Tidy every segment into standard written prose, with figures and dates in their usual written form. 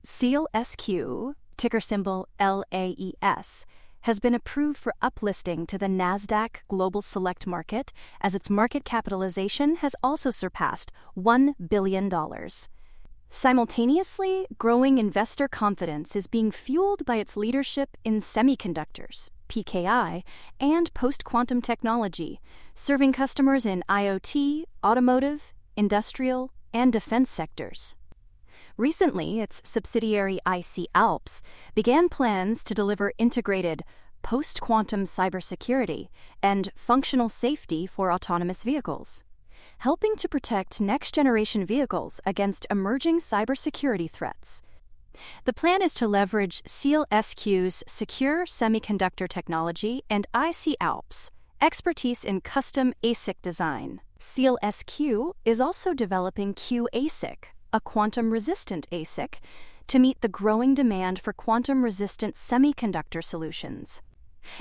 SEALSQ, ticker symbol LAES, has been approved for uplisting to the NASDAQ Global Select Market, as its market capitalization has also surpassed $1 billion. Simultaneously, growing investor confidence is being fueled by its leadership in semiconductors, PKI, and post-quantum technology, serving customers in IoT, automotive, industrial, and defense sectors. Recently, its subsidiary SEALSQ began plans to deliver integrated post-quantum cybersecurity and functional safety for autonomous vehicles, helping to protect next-generation vehicles against emerging cybersecurity threats. The plan is to leverage SEALSQ's secure semiconductor technology and SEALSQ's expertise in custom ASIC design. SEALSQ is also developing QASIC, a quantum-resistant ASIC, to meet the growing demand for quantum-resistant semiconductor solutions.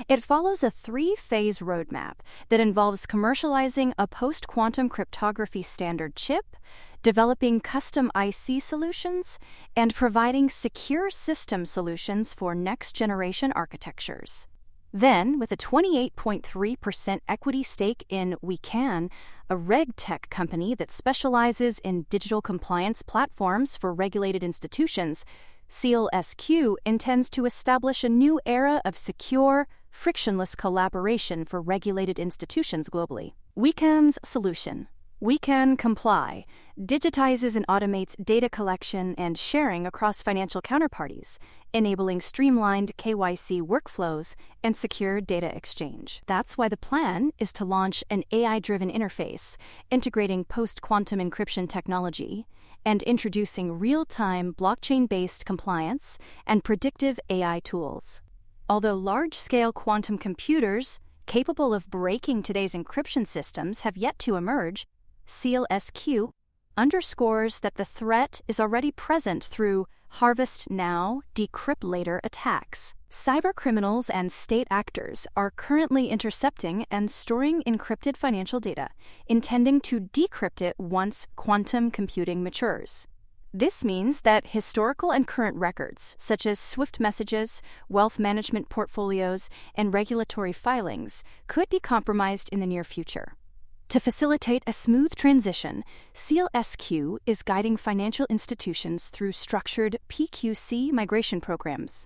It follows a three-phase roadmap that involves commercializing a post-quantum cryptography standard chip, developing custom IC solutions, and providing secure system solutions for next-generation architectures. Then, with a 28.3% equity stake in WeCan, a RegTech company that specializes in digital compliance platforms for regulated institutions, SEALSQ intends to establish a new era of secure, frictionless collaboration for regulated institutions globally. WeCan's solution, WeCan Comply, digitizes and automates data collection and sharing across financial counterparties, enabling streamlined KYC workflows and secure data exchange. That's why the plan is to launch an AI-driven interface, integrating post-quantum encryption technology, and introducing real-time blockchain-based compliance and predictive AI tools. Although large-scale quantum computers capable of breaking today's encryption systems have yet to emerge, SEALSQ underscores that the threat is already present through harvest now, decrypt later attacks. Cybercriminals and state actors are currently intercepting and storing encrypted financial data, intending to decrypt it once quantum computing matures. This means that historical and current records, such as SWIFT messages, wealth management portfolios, and regulatory filings, could be compromised in the near future. To facilitate a smooth transition, SEALSQ is guiding financial institutions through structured PQC migration programs.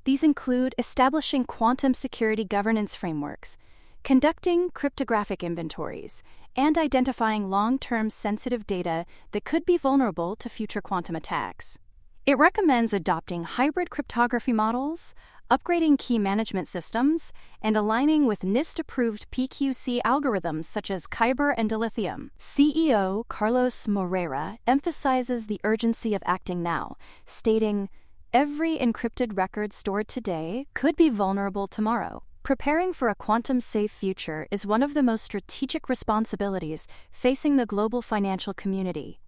These include establishing quantum security governance frameworks, conducting cryptographic inventories, and identifying long-term sensitive data that could be vulnerable to future quantum attacks. It recommends adopting hybrid cryptography models, upgrading key management systems, and aligning with NIST-approved PQC algorithms such as Kyber and Dilithium. CEO Carlos Moreira emphasizes the urgency of acting now, stating, "Every encrypted record stored today could be vulnerable tomorrow." Preparing for a quantum-safe future is one of the most strategic responsibilities facing the global financial community.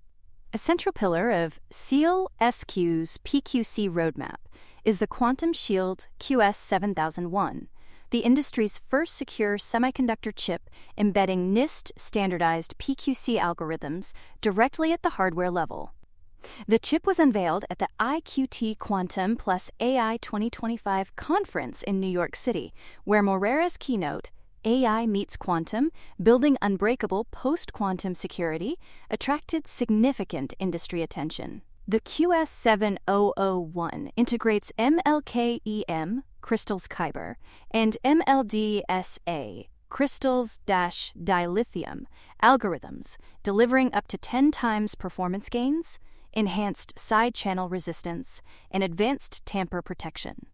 A central pillar of SEALSQ's PQC roadmap is the Quantum Shield QS7001, the industry's first secure semiconductor chip embedding NIST-standardized PQC algorithms directly at the hardware level. The chip was unveiled at the IQT Quantum Plus AI 2025 conference in New York City, where Moreira's keynote, AI Meets Quantum, Building Unbreakable Post-Quantum Security, attracted significant industry attention. The QS7001 integrates MLKEM, Crystal's Kyber, and MLDSA, Crystal's Dilithium algorithms, delivering up to 10 times performance gains, enhanced side channel resistance, and advanced tamper protection.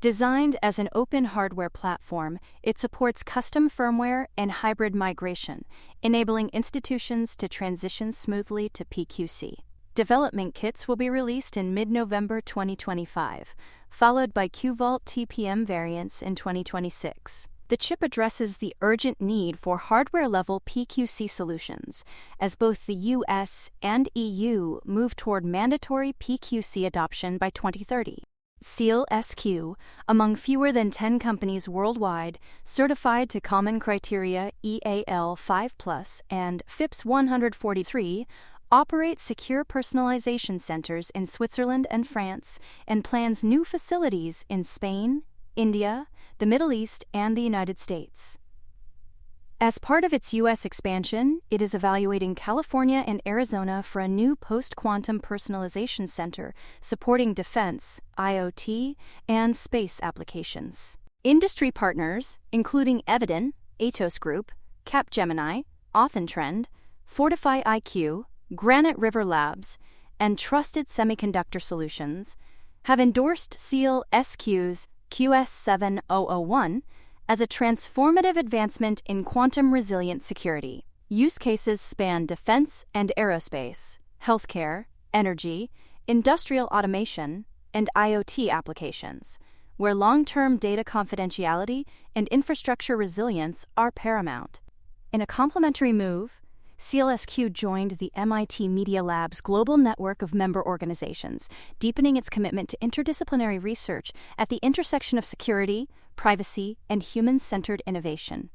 Designed as an open hardware platform, it supports custom firmware and hybrid migration, enabling institutions to transition smoothly to PQC. Development kits will be released in mid-November 2025, followed by QVault TPM variants in 2026. The chip addresses the urgent need for hardware-level PQC solutions, as both the US and EU move toward mandatory PQC adoption by 2030. SEALSQ, among fewer than 10 companies worldwide certified to Common Criteria EAL 5+ and FIPS 143, operates secure personalization centers in Switzerland and France, and plans new facilities in Spain, India, the Middle East, and the United States. As part of its U.S. expansion, it is evaluating California and Arizona for a new post-quantum personalization center supporting defense, IoT, and space applications. Industry partners, including Eviden, Atos Group, Capgemini, Authentrend, Fortify IQ, Granite River Labs, and Trusted Semiconductor Solutions, have endorsed SEALSQ's QS7001 as a transformative advancement in quantum-resilient security. Use cases span defense and aerospace, healthcare, energy, industrial automation, and IoT applications, where long-term data confidentiality and infrastructure resilience are paramount. In a complementary move, SEALSQ joined the MIT Media Lab's global network of member organizations, deepening its commitment to interdisciplinary research at the intersection of security, privacy, and human-centered innovation.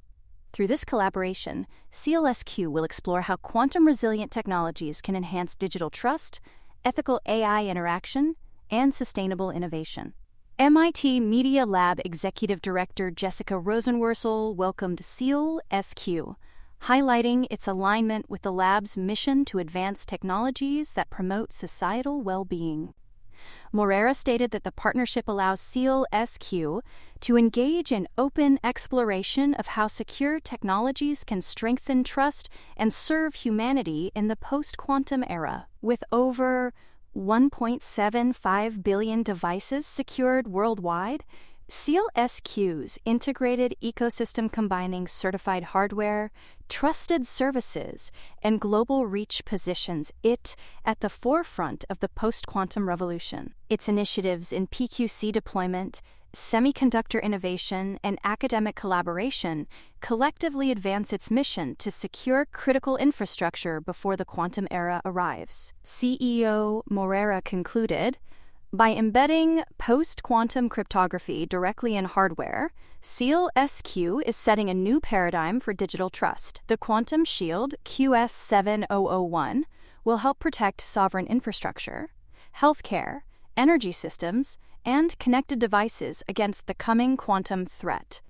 Through this collaboration, SEALSQ will explore how quantum-resilient technologies can enhance digital trust, ethical AI interaction, and sustainable innovation. MIT Media Lab Executive Director Jessica Rosenworcel welcomed SEALSQ, highlighting its alignment with the lab's mission to advance technologies that promote societal well-being. Morera stated that the partnership allows SEALSQ to engage in open exploration of how secure technologies can strengthen trust and serve humanity in the post-quantum era. With over 1.75 billion devices secured worldwide, SEALSQ's integrated ecosystem combining certified hardware, trusted services, and global reach positions it at the forefront of the post-quantum revolution. Its initiatives in PQC deployment, semiconductor innovation, and academic collaboration collectively advance its mission to secure critical infrastructure before the quantum era arrives. CEO Morera concluded, by embedding post-quantum cryptography directly in hardware, SEALSQ is setting a new paradigm for digital trust. The Quantum Shield QS7001 will help protect sovereign infrastructure, healthcare, energy systems, and connected devices against the coming quantum threat.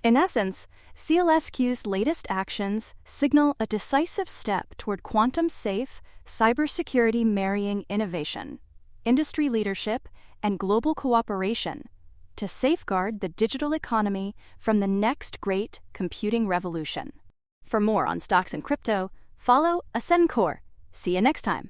In essence, SEALSQ's latest actions signal a decisive step toward quantum-safe cybersecurity marrying innovation, industry leadership, and global cooperation to safeguard the digital economy from the next great computing revolution. For more on stocks and crypto, follow Ascencore. See you next time.